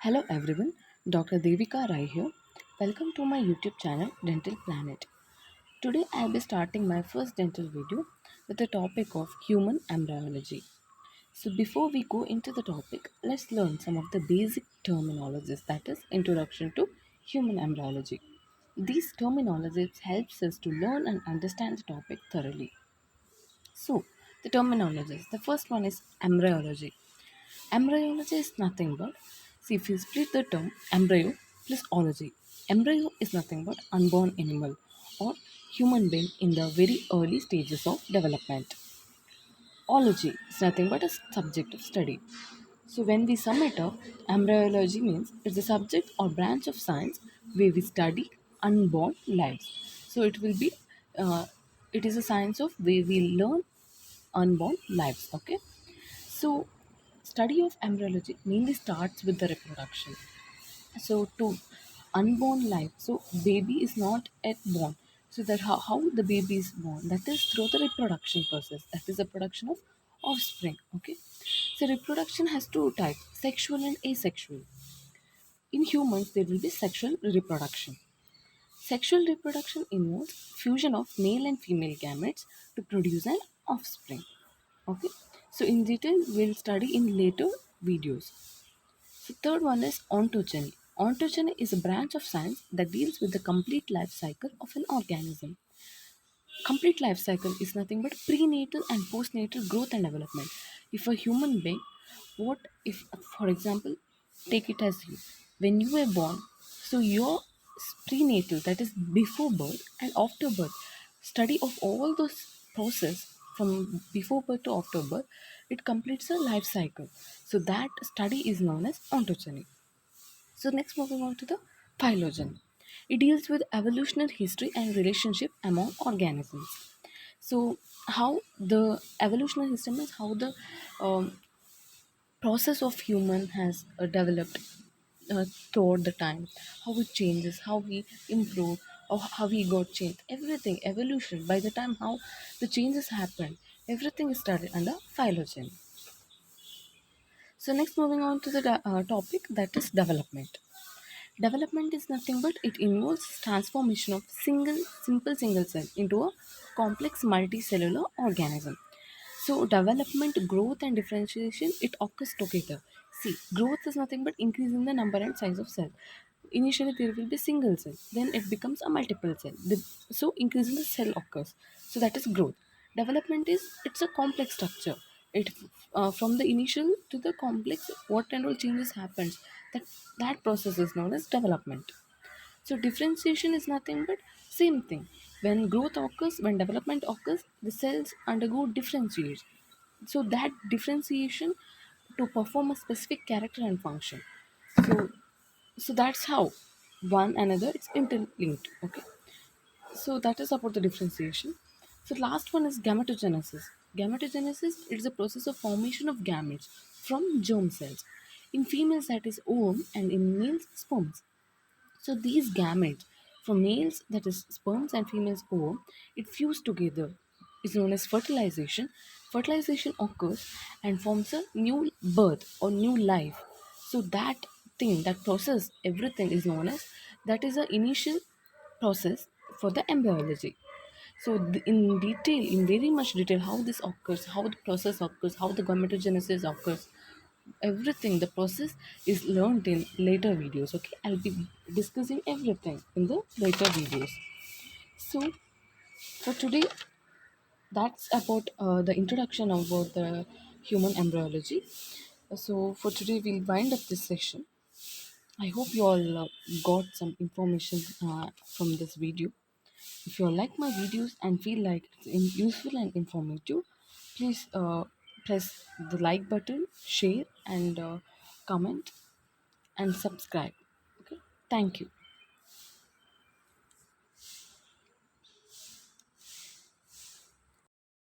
Hello everyone, Dr. Devika Rai here. Welcome to my YouTube channel Dental Planet. Today I'll be starting my first dental video with the topic of human embryology. So before we go into the topic, let's learn some of the basic terminologies, that is introduction to human embryology. These terminologies helps us to learn and understand the topic thoroughly. So the terminologies, the first one is embryology. Embryology is nothing but, see, if you split the term embryo plus ology, embryo is nothing but unborn animal or human being in the very early stages of development. Ology is nothing but a subject of study. So when we sum it up, embryology means it's a subject or branch of science where we study unborn lives. So uh, it is a science of where we learn unborn lives. Okay. So, study of embryology mainly starts with the reproduction. So, to unborn life, so baby is not yet born. So that how the baby is born, that is through the reproduction process. That is the production of offspring. Okay. So reproduction has two types: sexual and asexual. In humans, there will be sexual reproduction. Sexual reproduction involves fusion of male and female gametes to produce an offspring. Okay, so in detail we'll study in later videos. The third one is ontogeny. Ontogeny is a branch of science that deals with the complete life cycle of an organism. Complete life cycle is nothing but prenatal and postnatal growth and development. If a human being, what if, for example, take it as you, when you were born, so your prenatal, that is before birth and after birth, study of all those process from before birth to after birth, it completes a life cycle. So that study is known as ontogeny. So next moving on to the phylogeny. It deals with evolutionary history and relationship among organisms. So how the evolutionary system is how the process of human has developed throughout the time, how it changes, how we improve, or how we got changed. Everything evolution. By the time how the changes happen, everything is studied under phylogeny. So next moving on to the topic, that is development. Development is nothing but it involves transformation of simple single cell into a complex multicellular organism. So development, growth and differentiation, it occurs together. See, growth is nothing but increasing the number and size of cell. Initially there will be single cell, then it becomes a multiple cell. So increasing the cell occurs. So that is growth. Development is it's a complex structure. It from the initial to the complex, what and all changes happens. That process is known as development. So differentiation is nothing but same thing. When growth occurs, when development occurs, the cells undergo differentiation. So that differentiation to perform a specific character and function. So so that's how one another is interlinked. Okay. So that is about the differentiation. So last one is gametogenesis. Gametogenesis is the process of formation of gametes from germ cells. In females that is ovum and in males sperms. So these gametes from males, that is sperms and females ovum, it fuse together. Is known as fertilization. Fertilization occurs and forms a new birth or new life. So that thing, that process, everything is known as that is the initial process for the embryology. So in detail, in very much detail, how this occurs, how the process occurs, how the gametogenesis occurs, everything, the process is learned in later videos. Okay, I'll be discussing everything in the later videos. So for today, that's about the introduction about the human embryology. So for today, we'll wind up this session. I hope you all got some information from this video. If you like my videos and feel like it's useful and informative, please press the like button, share, and comment and subscribe. Okay, thank you.